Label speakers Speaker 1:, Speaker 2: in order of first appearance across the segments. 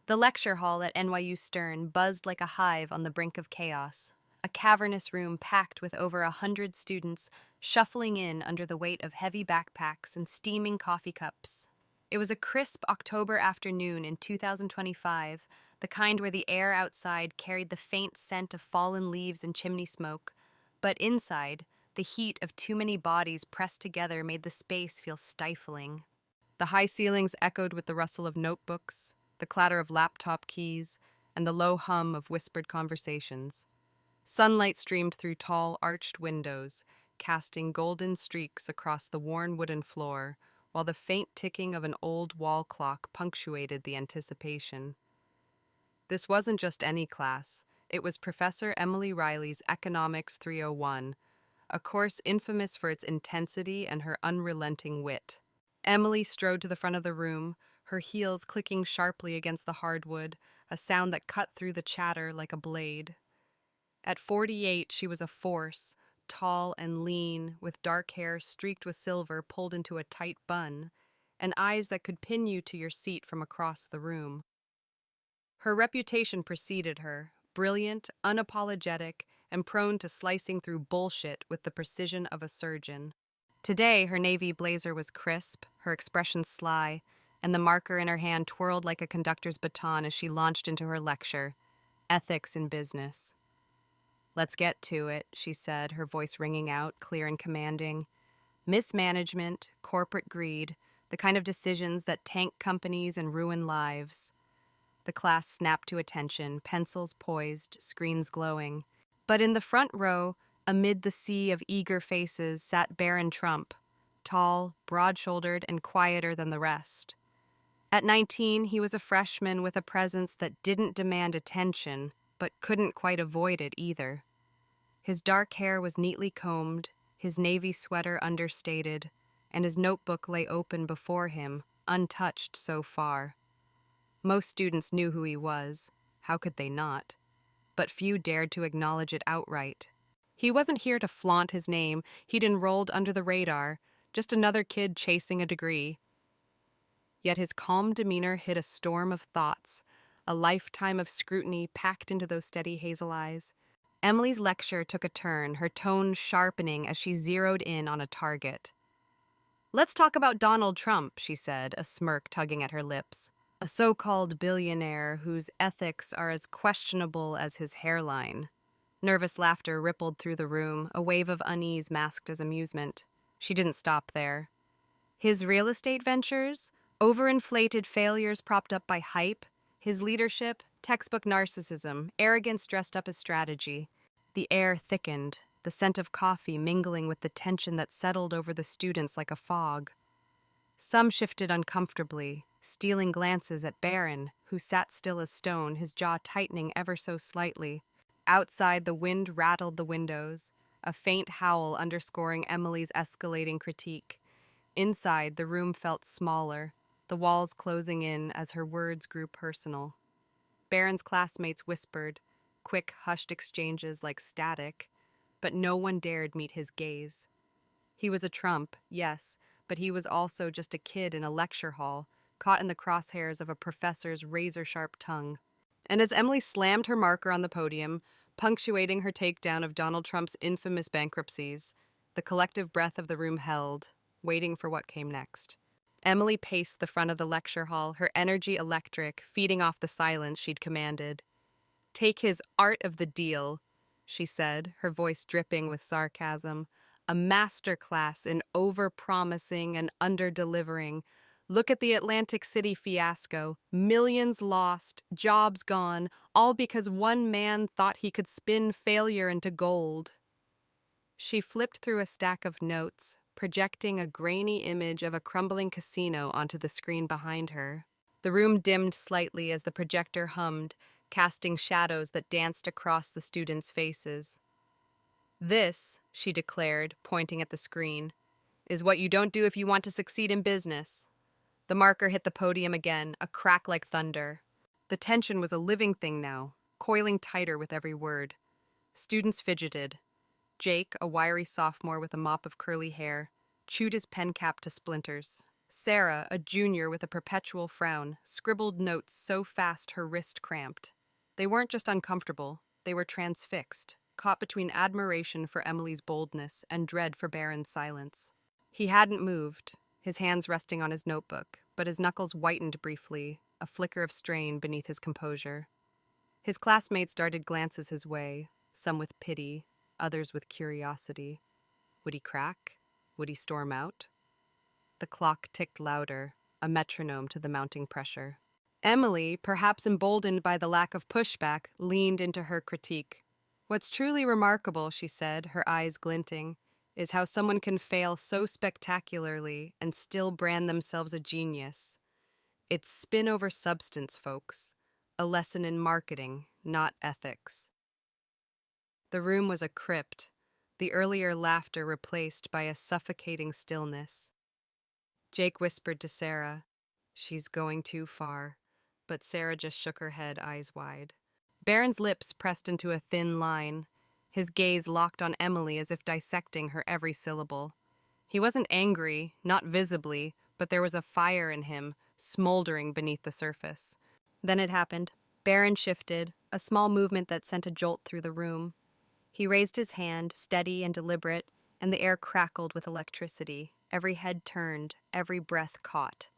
Speaker 1: The lecture hall at NYU Stern buzzed like a hive on the brink of chaos, a cavernous room packed with over 100 students shuffling in under the weight of heavy backpacks and steaming coffee cups. It was a crisp October afternoon in 2025, the kind where the air outside carried the faint scent of fallen leaves and chimney smoke, but inside, the heat of too many bodies pressed together made the space feel stifling. The high ceilings echoed with the rustle of notebooks, the clatter of laptop keys, and the low hum of whispered conversations. Sunlight streamed through tall, arched windows, casting golden streaks across the worn wooden floor, while the faint ticking of an old wall clock punctuated the anticipation. This wasn't just any class. It was Professor Emily Riley's Economics 301, a course infamous for its intensity and her unrelenting wit. Emily strode to the front of the room, her heels clicking sharply against the hardwood, a sound that cut through the chatter like a blade. At 48, she was a force, tall and lean, with dark hair streaked with silver pulled into a tight bun, and eyes that could pin you to your seat from across the room. Her reputation preceded her, brilliant, unapologetic, and prone to slicing through bullshit with the precision of a surgeon. Today, her navy blazer was crisp, her expression sly, and the marker in her hand twirled like a conductor's baton as she launched into her lecture, Ethics in Business. "Let's get to it," she said, her voice ringing out, clear and commanding. "Mismanagement, corporate greed, the kind of decisions that tank companies and ruin lives." The class snapped to attention, pencils poised, screens glowing. But in the front row, amid the sea of eager faces, sat Barron Trump, tall, broad-shouldered, and quieter than the rest. At 19, he was a freshman with a presence that didn't demand attention, but couldn't quite avoid it either. His dark hair was neatly combed, his navy sweater understated, and his notebook lay open before him, untouched so far. Most students knew who he was. How could they not? But few dared to acknowledge it outright. He wasn't here to flaunt his name. He'd enrolled under the radar, just another kid chasing a degree. Yet his calm demeanor hid a storm of thoughts, a lifetime of scrutiny packed into those steady hazel eyes. Emily's lecture took a turn, her tone sharpening as she zeroed in on a target. "Let's talk about Donald Trump," she said, a smirk tugging at her lips. "A so-called billionaire whose ethics are as questionable as his hairline." Nervous laughter rippled through the room, a wave of unease masked as amusement. She didn't stop there. His real estate ventures, overinflated failures propped up by hype, his leadership, textbook narcissism, arrogance dressed up as strategy. The air thickened, the scent of coffee mingling with the tension that settled over the students like a fog. Some shifted uncomfortably, stealing glances at Barron, who sat still as stone, his jaw tightening ever so slightly. Outside, the wind rattled the windows, a faint howl underscoring Emily's escalating critique. Inside, the room felt smaller, the walls closing in as her words grew personal. Barron's classmates whispered, quick, hushed exchanges like static, but no one dared meet his gaze. He was a Trump, yes, but he was also just a kid in a lecture hall, caught in the crosshairs of a professor's razor-sharp tongue. And as Emily slammed her marker on the podium, punctuating her takedown of Donald Trump's infamous bankruptcies, the collective breath of the room held, waiting for what came next. Emily paced the front of the lecture hall, her energy electric, feeding off the silence she'd commanded. "Take his art of the deal," she said, her voice dripping with sarcasm. "A masterclass in over-promising and under-delivering. Look at the Atlantic City fiasco. Millions lost, jobs gone, all because one man thought he could spin failure into gold." She flipped through a stack of notes, projecting a grainy image of a crumbling casino onto the screen behind her. The room dimmed slightly as the projector hummed, casting shadows that danced across the students' faces. "This," she declared, pointing at the screen, "is what you don't do if you want to succeed in business." The marker hit the podium again, a crack like thunder. The tension was a living thing now, coiling tighter with every word. Students fidgeted. Jake, a wiry sophomore with a mop of curly hair, chewed his pen cap to splinters. Sarah, a junior with a perpetual frown, scribbled notes so fast her wrist cramped. They weren't just uncomfortable, they were transfixed, caught between admiration for Emily's boldness and dread for Barron's silence. He hadn't moved, his hands resting on his notebook, but his knuckles whitened briefly, a flicker of strain beneath his composure. His classmates darted glances his way, some with pity, others with curiosity. Would he crack? Would he storm out? The clock ticked louder, a metronome to the mounting pressure. Emily, perhaps emboldened by the lack of pushback, leaned into her critique. "What's truly remarkable," she said, her eyes glinting, "is how someone can fail so spectacularly and still brand themselves a genius. It's spin over substance, folks. A lesson in marketing, not ethics." The room was a crypt, the earlier laughter replaced by a suffocating stillness. Jake whispered to Sarah, "She's going too far," but Sarah just shook her head, eyes wide. Barron's lips pressed into a thin line, his gaze locked on Emily as if dissecting her every syllable. He wasn't angry, not visibly, but there was a fire in him, smoldering beneath the surface. Then it happened. Barron shifted, a small movement that sent a jolt through the room. He raised his hand, steady and deliberate, and the air crackled with electricity. Every head turned, every breath caught.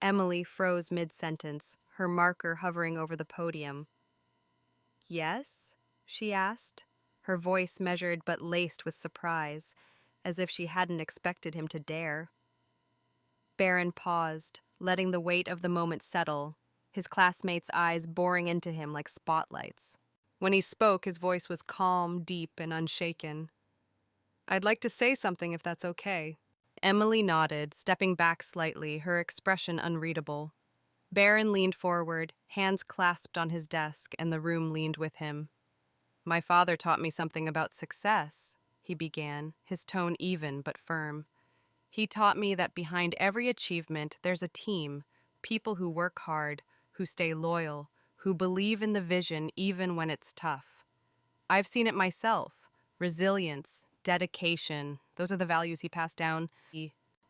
Speaker 1: Emily froze mid-sentence, her marker hovering over the podium. "Yes?" she asked, her voice measured but laced with surprise, as if she hadn't expected him to dare. Barron paused, letting the weight of the moment settle, his classmates' eyes boring into him like spotlights. When he spoke, his voice was calm, deep, and unshaken. "I'd like to say something if that's okay." Emily nodded, stepping back slightly, her expression unreadable. Barron leaned forward, hands clasped on his desk, and the room leaned with him. "My father taught me something about success," he began, his tone even but firm. "He taught me that behind every achievement there's a team, people who work hard, who stay loyal, who believe in the vision even when it's tough. I've seen it myself. Resilience, dedication, those are the values he passed down."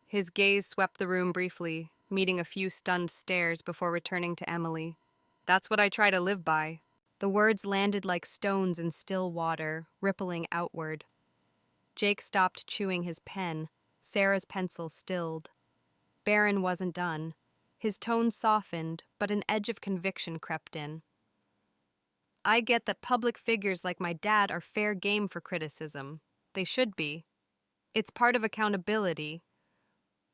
Speaker 1: His gaze swept the room briefly, meeting a few stunned stares before returning to Emily. "That's what I try to live by." The words landed like stones in still water, rippling outward. Jake stopped chewing his pen, Sarah's pencil stilled. Barron wasn't done. His tone softened, but an edge of conviction crept in. "I get that public figures like my dad are fair game for criticism. They should be. It's part of accountability.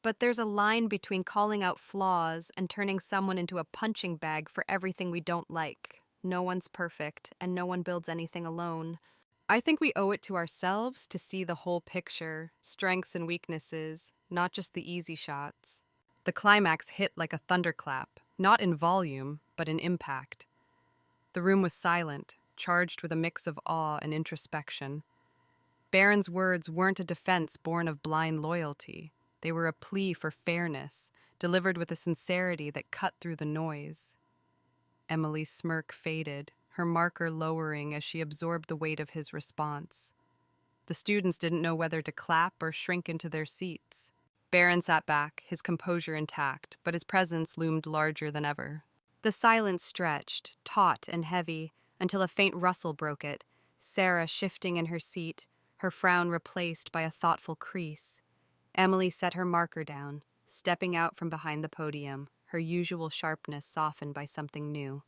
Speaker 1: But there's a line between calling out flaws and turning someone into a punching bag for everything we don't like. No one's perfect, and no one builds anything alone. I think we owe it to ourselves to see the whole picture, strengths and weaknesses, not just the easy shots." The climax hit like a thunderclap, not in volume, but in impact. The room was silent, charged with a mix of awe and introspection. Barron's words weren't a defense born of blind loyalty. They were a plea for fairness, delivered with a sincerity that cut through the noise. Emily's smirk faded, her marker lowering as she absorbed the weight of his response. The students didn't know whether to clap or shrink into their seats. Barron sat back, his composure intact, but his presence loomed larger than ever. The silence stretched, taut and heavy, until a faint rustle broke it, Sarah shifting in her seat, her frown replaced by a thoughtful crease. Emily set her marker down, stepping out from behind the podium, her usual sharpness softened by something new.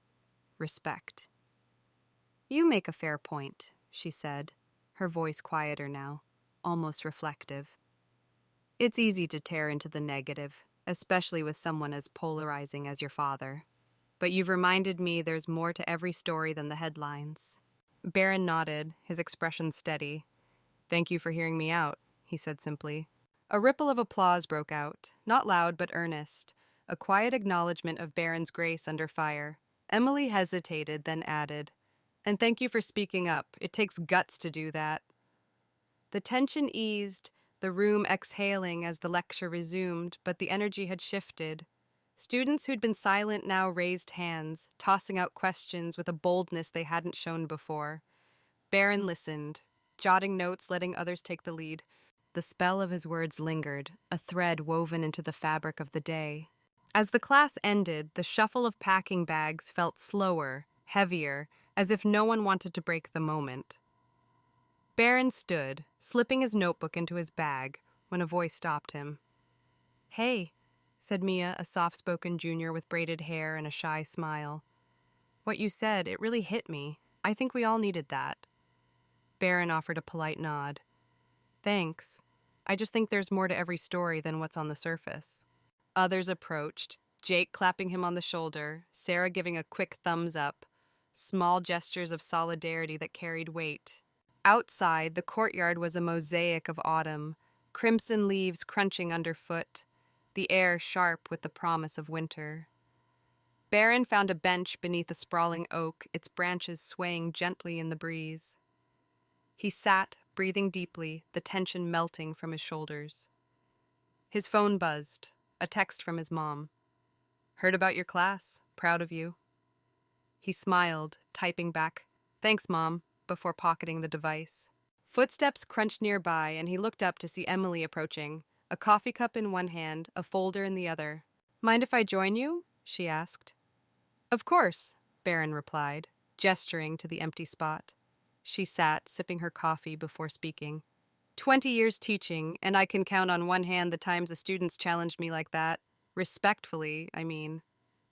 Speaker 1: Respect. "You make a fair point," she said, her voice quieter now, almost reflective. "It's easy to tear into the negative, especially with someone as polarizing as your father. But you've reminded me there's more to every story than the headlines." Barron nodded, his expression steady. "Thank you for hearing me out," he said simply. A ripple of applause broke out, not loud but earnest, a quiet acknowledgement of Barron's grace under fire. Emily hesitated, then added, "And thank you for speaking up. It takes guts to do that." The tension eased, the room exhaling as the lecture resumed, but the energy had shifted. Students who'd been silent now raised hands, tossing out questions with a boldness they hadn't shown before. Barron listened, jotting notes, letting others take the lead. the spell of his words lingered, a thread woven into the fabric of the day. As the class ended, the shuffle of packing bags felt slower, heavier, as if no one wanted to break the moment. Barron stood, slipping his notebook into his bag, when a voice stopped him. "Hey," said Mia, a soft-spoken junior with braided hair and a shy smile. "What you said, it really hit me. I think we all needed that." Barron offered a polite nod. "Thanks. I just think there's more to every story than what's on the surface." Others approached, Jake clapping him on the shoulder, Sarah giving a quick thumbs up, small gestures of solidarity that carried weight. Outside, the courtyard was a mosaic of autumn, crimson leaves crunching underfoot, the air sharp with the promise of winter. Barron found a bench beneath a sprawling oak, its branches swaying gently in the breeze. He sat, breathing deeply, the tension melting from his shoulders. His phone buzzed, a text from his mom. "Heard about your class. Proud of you." He smiled, typing back, "Thanks, Mom," before pocketing the device. Footsteps crunched nearby, and he looked up to see Emily approaching, a coffee cup in one hand, a folder in the other. "Mind if I join you?" she asked. "Of course," Barron replied, gesturing to the empty spot. She sat, sipping her coffee before speaking. 20 years teaching, and I can count on one hand the times the students challenged me like that. Respectfully, I mean.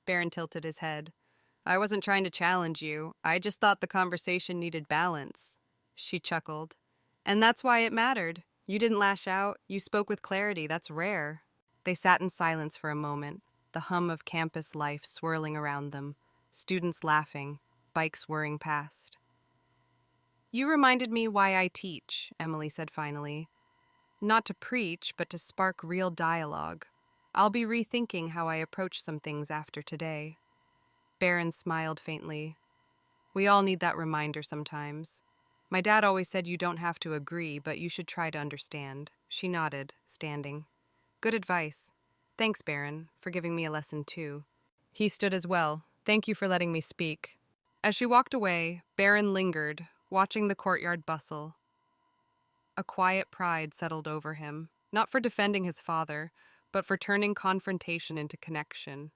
Speaker 1: Barron tilted his head. "I wasn't trying to challenge you. I just thought the conversation needed balance." She chuckled. "And that's why it mattered. You didn't lash out. You spoke with clarity. That's rare." They sat in silence for a moment, the hum of campus life swirling around them, students laughing, bikes whirring past. "You reminded me why I teach," Emily said finally. "Not to preach, but to spark real dialogue. I'll be rethinking how I approach some things after today." Barron smiled faintly. "We all need that reminder sometimes. My dad always said you don't have to agree, but you should try to understand." She nodded, standing. "Good advice. Thanks, Barron, for giving me a lesson too." He stood as well. "Thank you for letting me speak." As she walked away, Barron lingered, watching the courtyard bustle. A quiet pride settled over him, not for defending his father, but for turning confrontation into connection.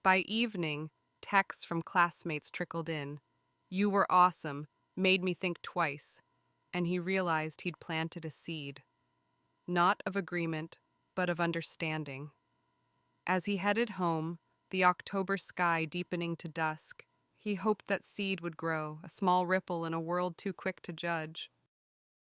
Speaker 1: By evening, texts from classmates trickled in. "You were awesome, made me think twice," and he realized he'd planted a seed. Not of agreement, but of understanding. As he headed home, the October sky deepening to dusk, he hoped that seed would grow, a small ripple in a world too quick to judge.